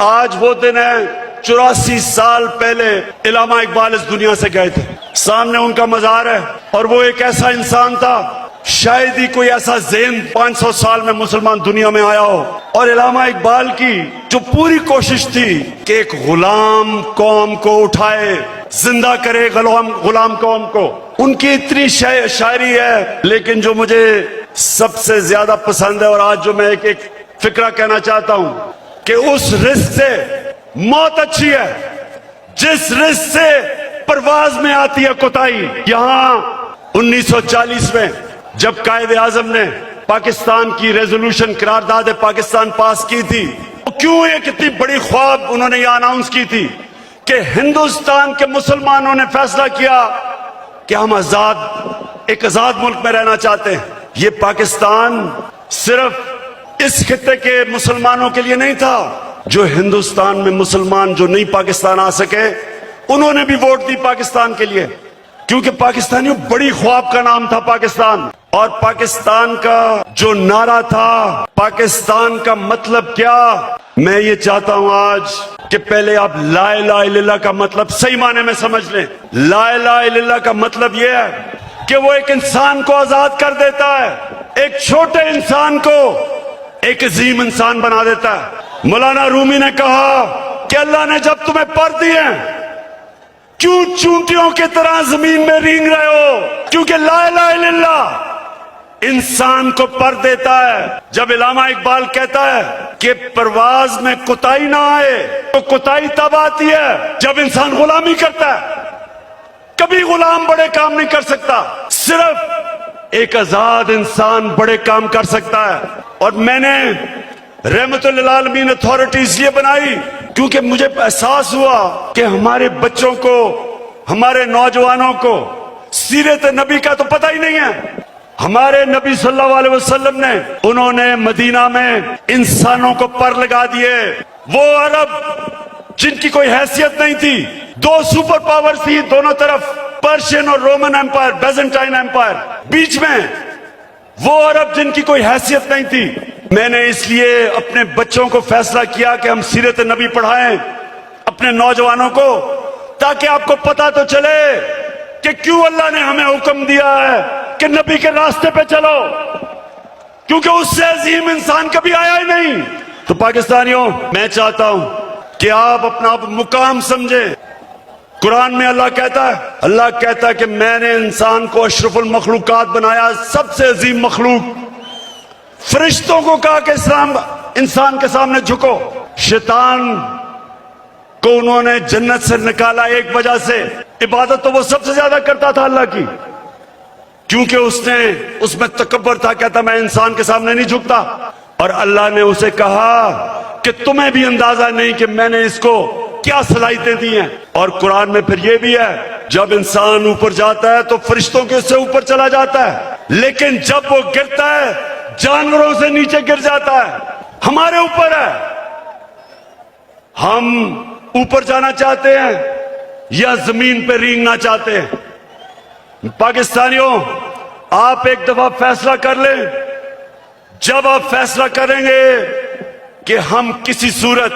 آج وہ دن ہے 84 سال پہلے علامہ اقبال اس دنیا سے گئے تھے. سامنے ان کا مزار ہے اور وہ ایک ایسا انسان تھا شاید ہی کوئی ایسا ذہن 500 سال میں مسلمان دنیا میں آیا ہو. اور علامہ اقبال کی جو پوری کوشش تھی کہ ایک غلام قوم کو اٹھائے, زندہ کرے غلام قوم کو, ان کی اتنی شاعری ہے. لیکن جو مجھے سب سے زیادہ پسند ہے اور آج جو میں ایک فکرہ کہنا چاہتا ہوں کہ اس رزق سے موت اچھی ہے جس رزق سے پرواز میں آتی ہے کوتاہی. یہاں 1940 میں جب قائد اعظم نے پاکستان کی ریزولوشن قرارداد پاکستان پاس کی تھی, کیوں ایک اتنی بڑی خواب انہوں نے یہ اناؤنس کی تھی کہ ہندوستان کے مسلمانوں نے فیصلہ کیا کہ ہم ایک آزاد ملک میں رہنا چاہتے ہیں. یہ پاکستان صرف اس خطے کے مسلمانوں کے لیے نہیں تھا, جو ہندوستان میں مسلمان جو نہیں پاکستان آ سکے انہوں نے بھی ووٹ دی پاکستان کے لیے, کیونکہ پاکستانیوں بڑی خواب کا نام تھا پاکستان. اور پاکستان کا جو نعرہ تھا, پاکستان کا مطلب کیا, میں یہ چاہتا ہوں آج کہ پہلے آپ لا الہ الا اللہ کا مطلب صحیح معنی میں سمجھ لیں. لا الہ الا اللہ کا مطلب یہ ہے کہ وہ ایک انسان کو آزاد کر دیتا ہے, ایک چھوٹے انسان کو ایک عظیم انسان بنا دیتا ہے. مولانا رومی نے کہا کہ اللہ نے جب تمہیں پر دیے کیوں چونٹیوں کی طرح زمین میں رینگ رہے ہو, کیونکہ لا الہ الا اللہ انسان کو پر دیتا ہے. جب علامہ اقبال کہتا ہے کہ پرواز میں کوتاہی نہ آئے, تو کوتاہی تب آتی ہے جب انسان غلامی کرتا ہے. کبھی غلام بڑے کام نہیں کر سکتا, صرف ایک آزاد انسان بڑے کام کر سکتا ہے. اور میں نے رحمت للعالمین اتھارٹی اس لیے بنائی کیونکہ مجھے احساس ہوا کہ ہمارے بچوں کو, ہمارے نوجوانوں کو سیرت نبی کا تو پتہ ہی نہیں ہے. ہمارے نبی صلی اللہ علیہ وسلم نے, انہوں نے مدینہ میں انسانوں کو پر لگا دیے. وہ عرب جن کی کوئی حیثیت نہیں تھی, دو سپر پاور تھی دونوں طرف, پرشین اور رومن ایمپائر, بیزنٹائن ایمپائر بیچ میں, وہ عرب جن کی کوئی حیثیت نہیں تھی. میں نے اس لیے اپنے بچوں کو فیصلہ کیا کہ ہم سیرت نبی پڑھائیں اپنے نوجوانوں کو, تاکہ آپ کو پتہ تو چلے کہ کیوں اللہ نے ہمیں حکم دیا ہے کہ نبی کے راستے پہ چلو, کیونکہ اس سے عظیم انسان کبھی آیا ہی نہیں. تو پاکستانیوں, میں چاہتا ہوں کہ آپ اپنا مقام سمجھیں. قرآن میں اللہ کہتا ہے کہ میں نے انسان کو اشرف المخلوقات بنایا, سب سے عظیم مخلوق. فرشتوں کو کہا کہ انسان کے سامنے جھکو. شیطان کو انہوں نے جنت سے نکالا ایک وجہ سے, عبادت تو وہ سب سے زیادہ کرتا تھا اللہ کی, کیونکہ اس میں تکبر تھا, کہتا میں انسان کے سامنے نہیں جھکتا. اور اللہ نے اسے کہا کہ تمہیں بھی اندازہ نہیں کہ میں نے اس کو کیا صلاحیتیں دی ہیں. اور قرآن میں پھر یہ بھی ہے, جب انسان اوپر جاتا ہے تو فرشتوں کے سے اوپر چلا جاتا ہے, لیکن جب وہ گرتا ہے جانوروں سے نیچے گر جاتا ہے. ہمارے اوپر ہے, ہم اوپر جانا چاہتے ہیں یا زمین پہ رینگنا چاہتے ہیں. پاکستانیوں, آپ ایک دفعہ فیصلہ کر لیں. جب آپ فیصلہ کریں گے کہ ہم کسی صورت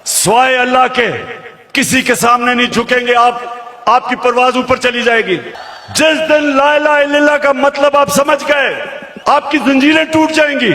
سوائے اللہ کے کسی کے سامنے نہیں جھکیں گے, آپ کی پرواز اوپر چلی جائے گی. جس دن لا الہ الا اللہ کا مطلب آپ سمجھ گئے, آپ کی زنجیریں ٹوٹ جائیں گی.